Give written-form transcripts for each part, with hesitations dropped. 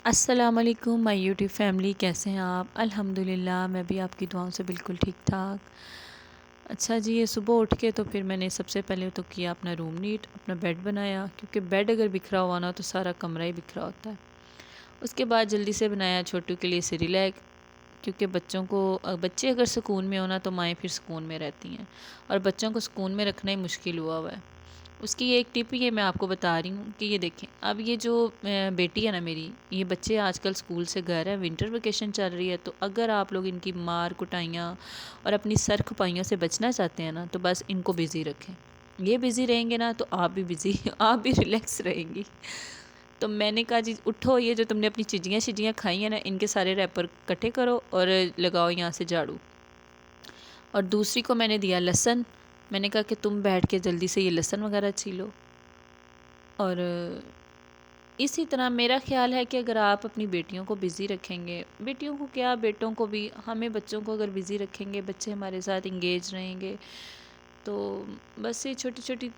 السلام علیکم مائی YouTube family, کیسے ہیں آپ؟ الحمدللہ میں بھی آپ کی دعاؤں سے بالکل ٹھیک ٹھاک۔ اچھا جی، یہ صبح اٹھ کے تو پھر میں نے سب سے پہلے تو کیا اپنا روم نیٹ، اپنا بیڈ بنایا، کیونکہ بیڈ اگر بکھرا ہوا نا تو سارا کمرہ ہی بکھرا ہوتا ہے۔ اس کے بعد جلدی سے بنایا چھوٹو کے لیے سیریلیک، کیونکہ بچے اگر سکون میں ہونا تو مائیں پھر سکون میں رہتی ہیں، اور بچوں کو سکون میں رکھنا ہی مشکل ہوا ہے۔ اس کی یہ ایک ٹپ یہ میں آپ کو بتا رہی ہوں کہ یہ دیکھیں، اب یہ جو بیٹی ہے نا میری، یہ بچے آج کل سکول سے گھر ہیں، ونٹر ویکیشن چل رہی ہے، تو اگر آپ لوگ ان کی مار کٹائیاں اور اپنی سر کھپائیوں سے بچنا چاہتے ہیں نا تو بس ان کو بزی رکھیں۔ یہ بزی رہیں گے نا تو آپ بھی بزی آپ بھی ریلیکس رہیں گی۔ تو میں نے کہا جی اٹھو، یہ جو تم نے اپنی چیزیاں کھائی ہیں نا، ان کے سارے ریپر کٹھے کرو اور لگاؤ یہاں سے جھاڑو۔ اور دوسری کو میں نے دیا لہسن، میں نے کہا کہ تم بیٹھ کے جلدی سے یہ لہسن وغیرہ چھیلو۔ اور اسی طرح میرا خیال ہے کہ اگر آپ اپنی بیٹیوں کو بزی رکھیں گے، بیٹیوں کو کیا بیٹوں کو بھی، ہمیں بچوں کو اگر بزی رکھیں گے، بچے ہمارے ساتھ انگیج رہیں گے، تو بس یہ چھوٹی چھوٹی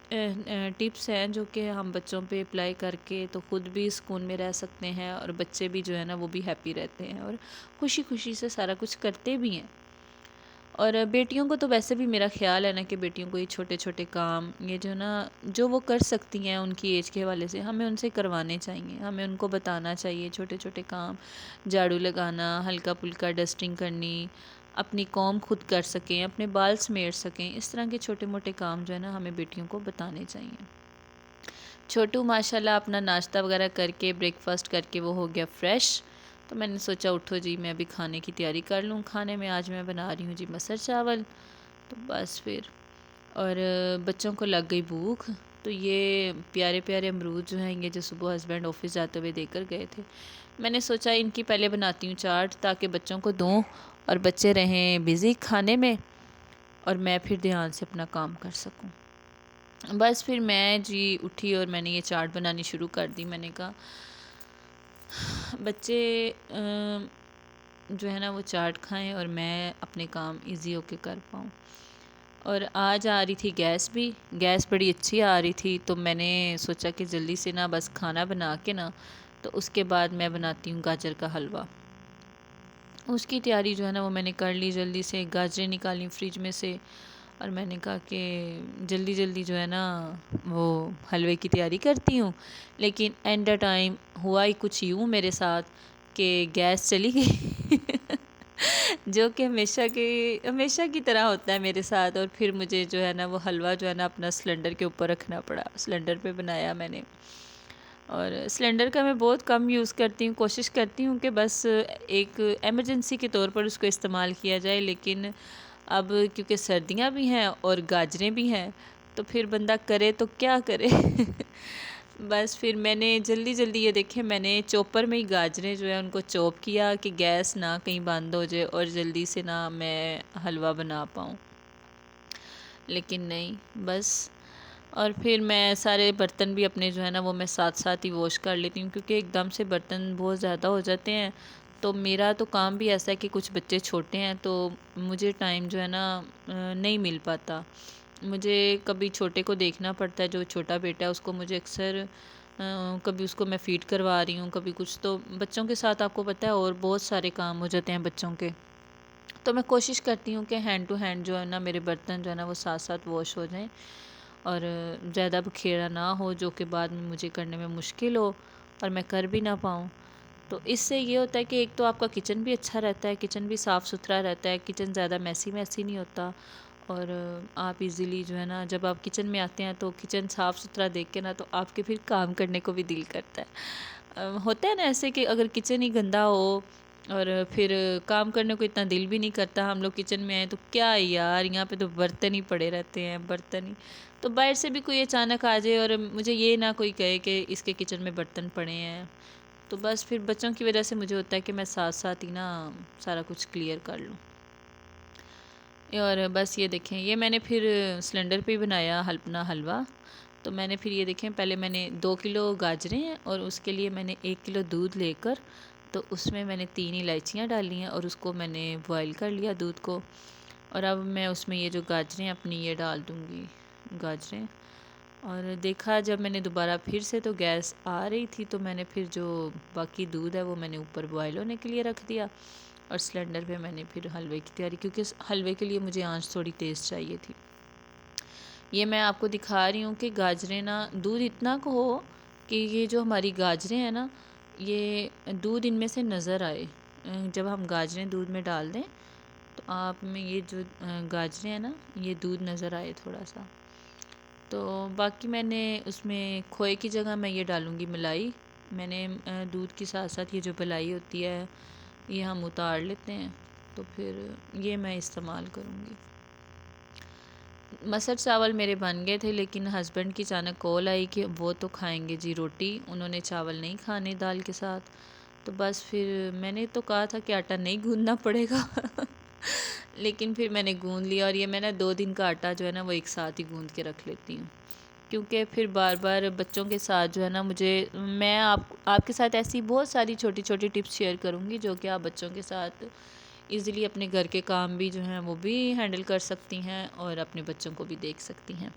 ٹپس ہیں جو کہ ہم بچوں پہ اپلائی کر کے تو خود بھی سکون میں رہ سکتے ہیں، اور بچے بھی جو ہے نا وہ بھی ہیپی رہتے ہیں اور خوشی خوشی سے سارا کچھ کرتے بھی ہیں۔ اور بیٹیوں کو تو ویسے بھی میرا خیال ہے نا کہ بیٹیوں کو یہ چھوٹے چھوٹے کام، یہ جو نا جو وہ کر سکتی ہیں ان کی ایج کے حوالے سے، ہمیں ان سے کروانے چاہیے، ہمیں ان کو بتانا چاہیے چھوٹے چھوٹے کام، جھاڑو لگانا، ہلکا پھلکا ڈسٹنگ کرنی، اپنی کوم خود کر سکیں، اپنے بال سمیٹ سکیں، اس طرح کے چھوٹے موٹے کام جو ہے نا ہمیں بیٹیوں کو بتانے چاہیے۔ چھوٹو ماشاءاللہ اپنا ناشتہ وغیرہ کر کے، بریک فاسٹ کر کے وہ ہو گیا فریش، تو میں نے سوچا اٹھو جی میں ابھی کھانے کی تیاری کر لوں۔ کھانے میں آج میں بنا رہی ہوں جی مسر چاول، تو بس پھر اور بچوں کو لگ گئی بھوک، تو یہ پیارے پیارے امرود جو ہیں، یہ جو صبح ہسبینڈ آفس جاتے ہوئے دے کر گئے تھے، میں نے سوچا ان کی پہلے بناتی ہوں چاٹ تاکہ بچوں کو دوں اور بچے رہیں بزی کھانے میں، اور میں پھر دھیان سے اپنا کام کر سکوں۔ بس پھر میں جی اٹھی اور میں نے یہ چاٹ بنانی شروع کر دی۔ میں نے کہا بچے جو ہے نا وہ چاٹ کھائیں اور میں اپنے کام ایزی ہو کے کر پاؤں۔ اور آج آ رہی تھی گیس بڑی اچھی آ رہی تھی، تو میں نے سوچا کہ جلدی سے نا بس کھانا بنا کے نا تو اس کے بعد میں بناتی ہوں گاجر کا حلوہ۔ اس کی تیاری جو ہے نا وہ میں نے کر لی، جلدی سے گاجریں نکالی فریج میں سے، اور میں نے کہا کہ جلدی جلدی جو ہے نا وہ حلوے کی تیاری کرتی ہوں، لیکن اینڈ ٹائم ہوا ہی کچھ یوں میرے ساتھ کہ گیس چلی گئی جو کہ ہمیشہ کی طرح ہوتا ہے میرے ساتھ، اور پھر مجھے جو ہے نا وہ حلوہ جو ہے نا اپنا سلنڈر کے اوپر رکھنا پڑا، سلنڈر پہ بنایا میں نے۔ اور سلنڈر کا میں بہت کم یوز کرتی ہوں، کوشش کرتی ہوں کہ بس ایک ایمرجنسی کے طور پر اس کو استعمال کیا جائے، لیکن اب کیونکہ سردیاں بھی ہیں اور گاجریں بھی ہیں تو پھر بندہ کرے تو کیا کرے بس پھر میں نے جلدی جلدی یہ دیکھیں، میں نے چوپر میں ہی گاجریں جو ہیں ان کو چوپ کیا کہ گیس نہ کہیں بند ہو جائے اور جلدی سے نہ میں حلوہ بنا پاؤں، لیکن نہیں بس۔ اور پھر میں سارے برتن بھی اپنے جو ہے نا وہ میں ساتھ ساتھ ہی واش کر لیتی ہوں، کیونکہ ایک دم سے برتن بہت زیادہ ہو جاتے ہیں، تو میرا تو کام بھی ایسا ہے کہ کچھ بچے چھوٹے ہیں تو مجھے ٹائم جو ہے نا نہیں مل پاتا، مجھے کبھی چھوٹے کو دیکھنا پڑتا ہے، جو چھوٹا بیٹا ہے اس کو مجھے اکثر کبھی اس کو میں فیڈ کروا رہی ہوں، کبھی کچھ، تو بچوں کے ساتھ آپ کو پتہ ہے اور بہت سارے کام ہو جاتے ہیں بچوں کے، تو میں کوشش کرتی ہوں کہ ہینڈ ٹو ہینڈ جو ہے نا میرے برتن جو ہے نا وہ ساتھ ساتھ واش ہو جائیں، اور زیادہ بکھیرا نہ ہو جو کہ بعد میں مجھے کرنے میں مشکل ہو اور میں کر بھی نہ پاؤں۔ تو اس سے یہ ہوتا ہے کہ ایک تو آپ کا کچن بھی اچھا رہتا ہے، کچن بھی صاف ستھرا رہتا ہے، کچن زیادہ میسی نہیں ہوتا، اور آپ ایزیلی جو ہے نا جب آپ کچن میں آتے ہیں تو کچن صاف ستھرا دیکھ کے نا تو آپ کے پھر کام کرنے کو بھی دل کرتا ہے۔ ہوتا ہے نا ایسے کہ اگر کچن ہی گندا ہو اور پھر کام کرنے کو اتنا دل بھی نہیں کرتا، ہم لوگ کچن میں آئیں تو کیا ہے یار یہاں پہ تو برتن ہی پڑے رہتے ہیں، برتن ہی، تو باہر سے بھی کوئی اچانک آ جائے اور مجھے یہ نہ کوئی کہے کہ اس کے کچن میں برتن پڑے ہیں، تو بس پھر بچوں کی وجہ سے مجھے ہوتا ہے کہ میں ساتھ ساتھ ہی نا سارا کچھ کلیئر کر لوں۔ اور بس یہ دیکھیں، یہ میں نے پھر سلنڈر پہ ہی بنایا اپنا حلوہ، تو میں نے پھر یہ دیکھیں پہلے میں نے 2 کلو گاجریں ہیں اور اس کے لیے میں نے 1 کلو دودھ لے کر تو اس میں میں نے 3 الائچیاں ڈالی ہیں اور اس کو میں نے بوائل کر لیا دودھ کو، اور اب میں اس میں یہ جو گاجریں اپنی یہ ڈال دوں گی، گاجریں اور دیکھا جب میں نے دوبارہ پھر سے تو گیس آ رہی تھی، تو میں نے پھر جو باقی دودھ ہے وہ میں نے اوپر بوائل ہونے کے لیے رکھ دیا، اور سلنڈر پہ میں نے پھر حلوے کی تیاری، کیونکہ حلوے کے لیے مجھے آنچ تھوڑی تیز چاہیے تھی۔ یہ میں آپ کو دکھا رہی ہوں کہ گاجریں نا دودھ اتنا کو ہو کہ یہ جو ہماری گاجریں ہیں نا، یہ دودھ ان میں سے نظر آئے۔ جب ہم گاجریں دودھ میں ڈال دیں تو آپ میں یہ جو گاجریں ہیں نا، یہ دودھ نظر آئے تھوڑا سا۔ تو باقی میں نے اس میں کھوئے کی جگہ میں یہ ڈالوں گی ملائی۔ میں نے دودھ کے ساتھ ساتھ یہ جو ملائی ہوتی ہے یہ ہم اتار لیتے ہیں، تو پھر یہ میں استعمال کروں گی۔ مسر چاول میرے بن گئے تھے، لیکن ہسبینڈ کی اچانک کال آئی کہ وہ تو کھائیں گے جی روٹی، انہوں نے چاول نہیں کھانے دال کے ساتھ۔ تو بس پھر میں نے تو کہا تھا کہ آٹا نہیں گوندنا پڑے گا لیکن پھر میں نے گوند لیا، اور یہ میں نے 2 دن کا آٹا جو ہے نا وہ ایک ساتھ ہی گوند کے رکھ لیتی ہوں، کیونکہ پھر بار بار بچوں کے ساتھ جو ہے نا میں آپ کے ساتھ ایسی بہت ساری چھوٹی چھوٹی ٹپس شیئر کروں گی جو کہ آپ بچوں کے ساتھ ایزیلی اپنے گھر کے کام بھی جو ہیں وہ بھی ہینڈل کر سکتی ہیں، اور اپنے بچوں کو بھی دیکھ سکتی ہیں۔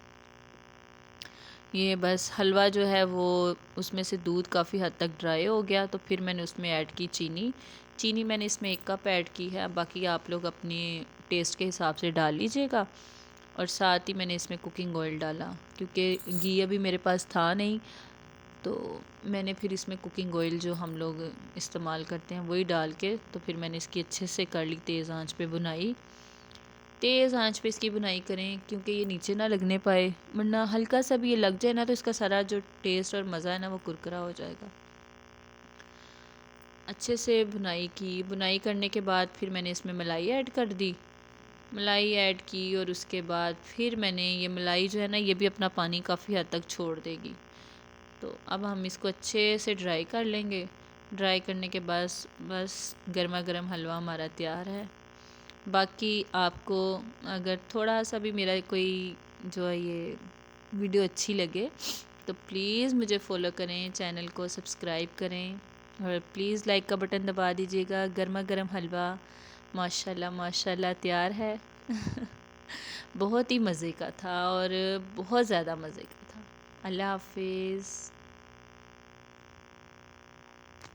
یہ بس حلوہ جو ہے وہ اس میں سے دودھ کافی حد تک ڈرائی ہو گیا، تو پھر میں نے اس میں ایڈ کی چینی میں نے اس میں 1 کپ ایڈ کی ہے، باقی آپ لوگ اپنے ٹیسٹ کے حساب سے ڈال لیجئے گا۔ اور ساتھ ہی میں نے اس میں کوکنگ آئل ڈالا، کیونکہ گھی ابھی میرے پاس تھا نہیں، تو میں نے پھر اس میں کوکنگ آئل جو ہم لوگ استعمال کرتے ہیں وہی ڈال کے، تو پھر میں نے اس کی اچھے سے کر لی تیز آنچ پہ بنائی۔ تیز آنچ پہ اس کی بنائی کریں کیونکہ یہ نیچے نہ لگنے پائے، ورنہ ہلکا سا بھی یہ لگ جائے نا تو اس کا سارا جو ٹیسٹ اور مزہ ہے نا وہ کرکرا ہو جائے گا۔ اچھے سے بنائی کرنے کے بعد پھر میں نے اس میں ملائی ایڈ کر دی، ملائی ایڈ کی، اور اس کے بعد پھر میں نے یہ ملائی جو ہے نا یہ بھی اپنا پانی کافی حد تک چھوڑ دے گی، تو اب ہم اس کو اچھے سے ڈرائی کر لیں گے۔ ڈرائی کرنے کے بعد بس گرما گرم حلوہ ہمارا تیار ہے۔ باقی آپ کو اگر تھوڑا سا بھی میرا کوئی جو ہے یہ ویڈیو اچھی لگے تو پلیز مجھے فالو کریں، چینل کو سبسکرائب کریں، اور پلیز لائک کا بٹن دبا دیجیے گا۔ گرما گرم حلوہ ماشاءاللہ تیار ہے بہت ہی مزے کا تھا، اور بہت زیادہ مزے کا تھا۔ اللہ حافظ۔